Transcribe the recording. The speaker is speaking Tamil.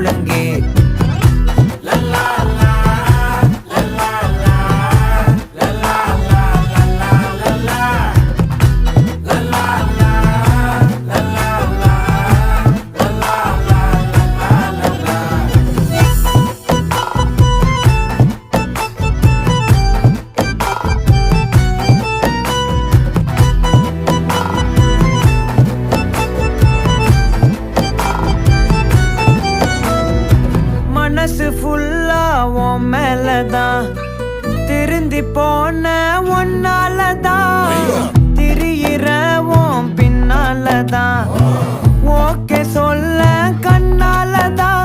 முழங்கே மனசு ஃபுல்லா உன் மேலதான் திருந்தி போன ஒன்னாலதான் திரியிற உன் பின்னாலதான் ஓகே சொல்ல கண்ணாலதான்